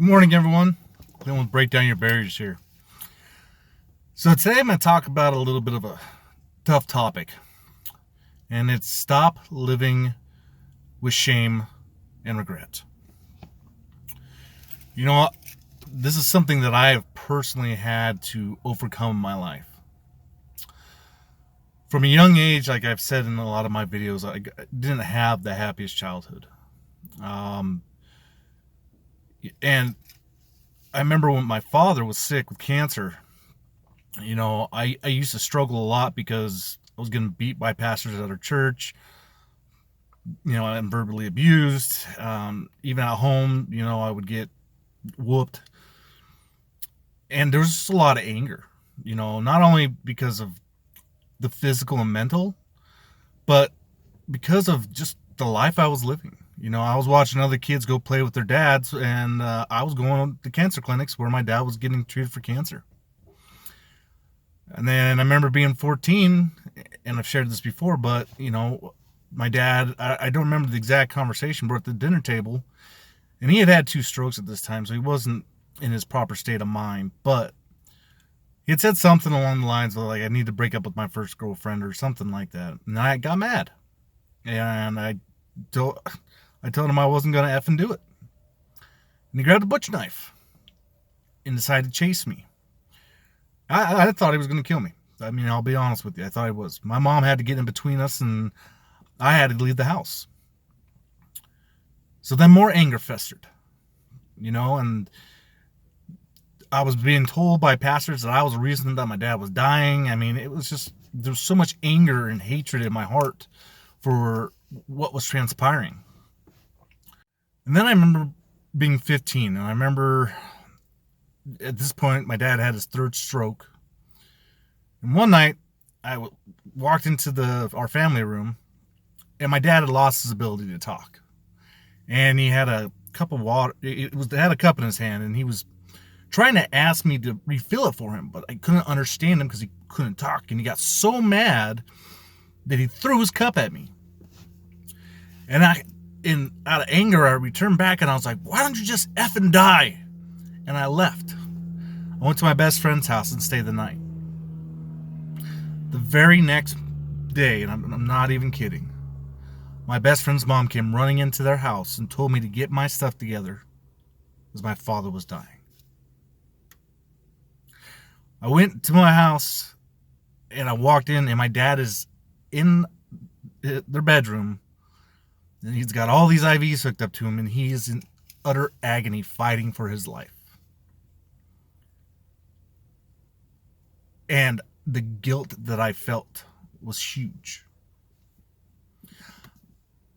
Good morning, everyone. Then we'll break down your barriers here. So today I'm going to talk about a little bit of a tough topic, and it's stop living with shame and regret. You know what? This is something that I have personally had to overcome in my life. From a young age, like I've said in a lot of my videos, I didn't have the happiest childhood. And I remember when my father was sick with cancer, I used to struggle a lot because I was getting beat by pastors at our church, and verbally abused. Even at home, I would get whooped. And there was just a lot of anger, not only because of the physical and mental, but because of just the life I was living. I was watching other kids go play with their dads, and I was going to cancer clinics where my dad was getting treated for cancer. And then I remember being 14, and I've shared this before, but, my dad, I don't remember the exact conversation, but at the dinner table, and he had 2 strokes at this time, so he wasn't in his proper state of mind, but he had said something along the lines of, like, I need to break up with my first girlfriend or something like that. And I got mad. And I told him I wasn't going to effing do it. And he grabbed a butcher knife and decided to chase me. I thought he was going to kill me. I mean, I'll be honest with you. I thought he was. My mom had to get in between us, and I had to leave the house. So then more anger festered, and I was being told by pastors that I was the reason that my dad was dying. I mean, it was just, there was so much anger and hatred in my heart for what was transpiring. And then I remember being 15, and I remember at this point my dad had his 3rd stroke. And one night I walked into our family room, and my dad had lost his ability to talk. And he had a cup of water. It had a cup in his hand, and he was trying to ask me to refill it for him, but I couldn't understand him because he couldn't talk. And he got so mad that he threw his cup at me. And out of anger, I returned back, and I was like, why don't you just effing die? And I left. I went to my best friend's house and stayed the night. The very next day, and I'm not even kidding, my best friend's mom came running into their house and told me to get my stuff together because my father was dying. I went to my house, and I walked in, and my dad is in their bedroom, and he's got all these IVs hooked up to him, and he is in utter agony fighting for his life. And the guilt that I felt was huge.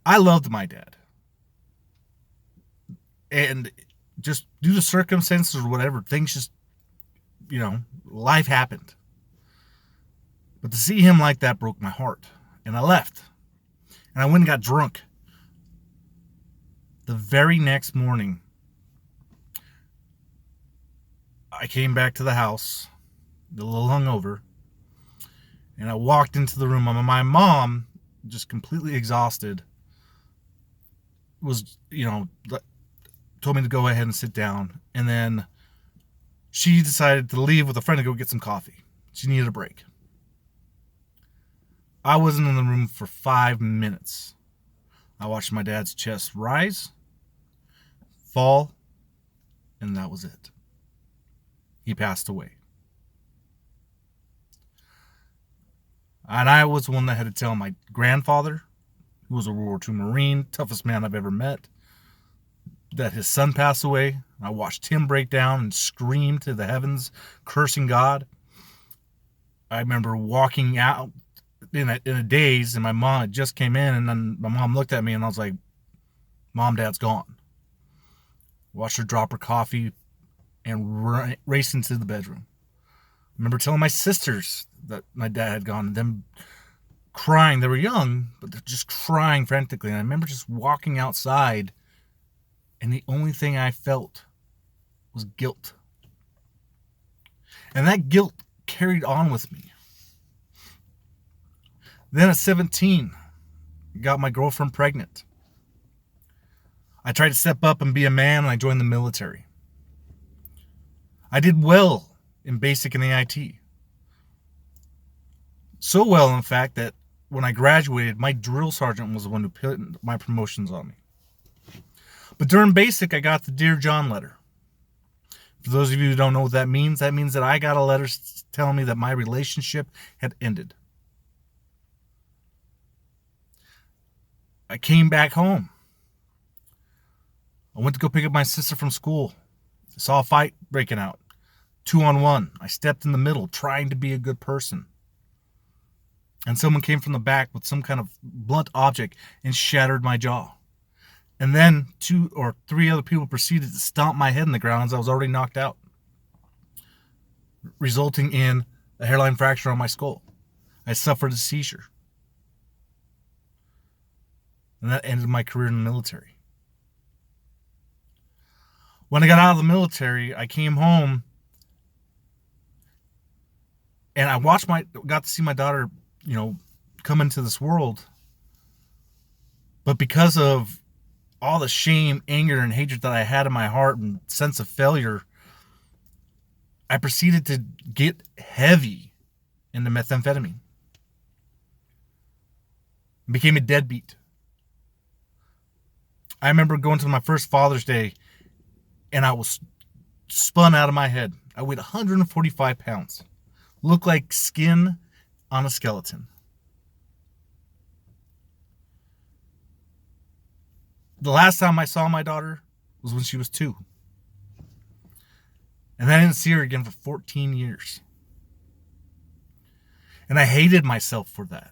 I loved my dad. And just due to circumstances or whatever, things just, life happened. But to see him like that broke my heart. And I left. And I went and got drunk. The very next morning, I came back to the house, a little hungover, and I walked into the room. My mom, just completely exhausted, was, told me to go ahead and sit down. And then she decided to leave with a friend to go get some coffee. She needed a break. I wasn't in the room for 5 minutes. I watched my dad's chest rise, fall, and that was it. He passed away. And I was the one that had to tell my grandfather, who was a World War II Marine, toughest man I've ever met, that his son passed away. I watched him break down and scream to the heavens, cursing God. I remember walking out in a daze, and my mom had just came in, and then my mom looked at me, and I was like, Mom, Dad's gone. Watched her drop her coffee and race into the bedroom. I remember telling my sisters that my dad had gone, and them crying. They were young, but they're just crying frantically. And I remember just walking outside, and the only thing I felt was guilt. And that guilt carried on with me. Then at 17, I got my girlfriend pregnant. I tried to step up and be a man, and I joined the military. I did well in basic and AIT. So well, in fact, that when I graduated, my drill sergeant was the one who put my promotions on me. But during basic, I got the Dear John letter. For those of you who don't know what that means that I got a letter telling me that my relationship had ended. I came back home. I went to go pick up my sister from school. I saw a fight breaking out. 2-on-1. I stepped in the middle, trying to be a good person. And someone came from the back with some kind of blunt object and shattered my jaw. And then 2 or 3 other people proceeded to stomp my head in the ground as I was already knocked out, resulting in a hairline fracture on my skull. I suffered a seizure. And that ended my career in the military. When I got out of the military, I came home and I got to see my daughter, come into this world. But because of all the shame, anger, and hatred that I had in my heart and sense of failure, I proceeded to get heavy into methamphetamine. Became a deadbeat. I remember going to my first Father's Day and I was spun out of my head. I weighed 145 pounds. Looked like skin on a skeleton. The last time I saw my daughter was when she was 2. And I didn't see her again for 14 years. And I hated myself for that.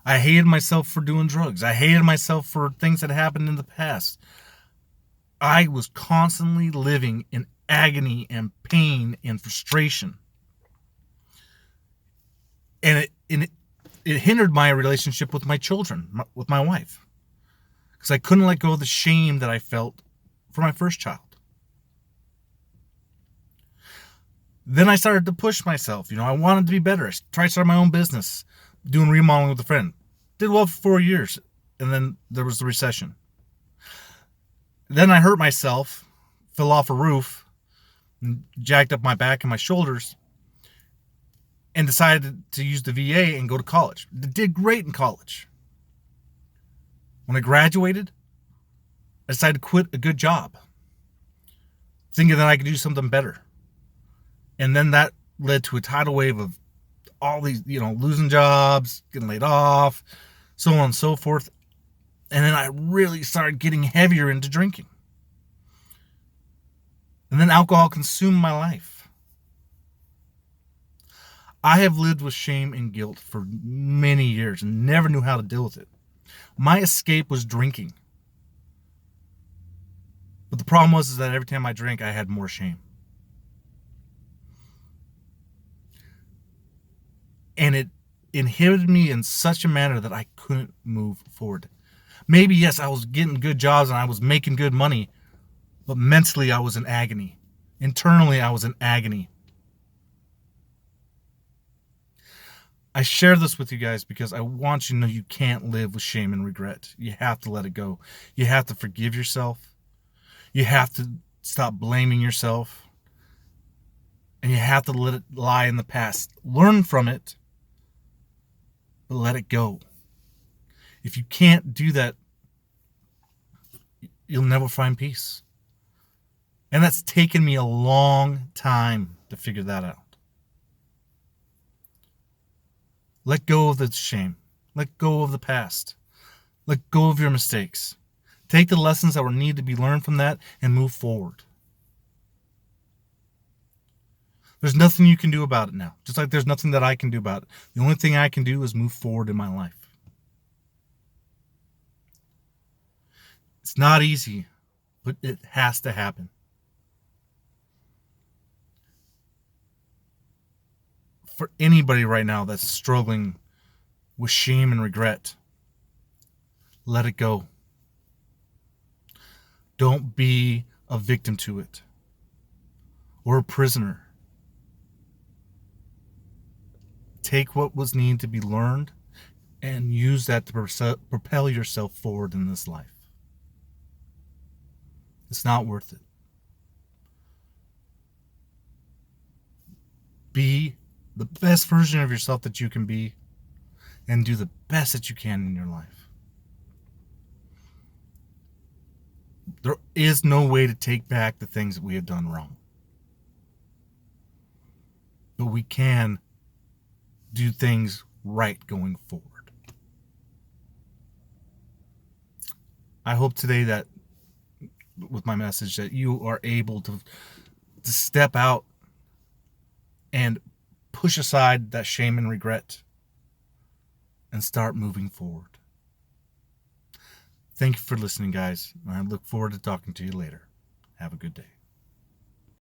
I hated myself for doing drugs. I hated myself for things that happened in the past. I was constantly living in agony and pain and frustration. And it hindered my relationship with my children, with my wife. Because I couldn't let go of the shame that I felt for my first child. Then I started to push myself. I wanted to be better. I tried to start my own business, doing remodeling with a friend. Did well for 4 years. And then there was the recession. Then I hurt myself, fell off a roof, and jacked up my back and my shoulders, and decided to use the VA and go to college. Did great in college. When I graduated, I decided to quit a good job, thinking that I could do something better. And then that led to a tidal wave of all these, losing jobs, getting laid off, so on and so forth. And then I really started getting heavier into drinking. And then alcohol consumed my life. I have lived with shame and guilt for many years and never knew how to deal with it. My escape was drinking. But the problem was that every time I drank, I had more shame. And it inhibited me in such a manner that I couldn't move forward. Maybe, yes, I was getting good jobs and I was making good money, but mentally I was in agony. Internally, I was in agony. I share this with you guys because I want you to know you can't live with shame and regret. You have to let it go. You have to forgive yourself. You have to stop blaming yourself. And you have to let it lie in the past. Learn from it, but let it go. If you can't do that, you'll never find peace. And that's taken me a long time to figure that out. Let go of the shame. Let go of the past. Let go of your mistakes. Take the lessons that were needed to be learned from that and move forward. There's nothing you can do about it now. Just like there's nothing that I can do about it. The only thing I can do is move forward in my life. It's not easy, but it has to happen. For anybody right now that's struggling with shame and regret, let it go. Don't be a victim to it or a prisoner. Take what was needed to be learned and use that to propel yourself forward in this life. It's not worth it. the best version of yourself that you can be, and do the best that you can in your life. There is no way to take back the things that we have done wrong. But we can do things right going forward. I hope today that with my message that you are able to step out and push aside that shame and regret and start moving forward. Thank you for listening, guys. I look forward to talking to you later. Have a good day.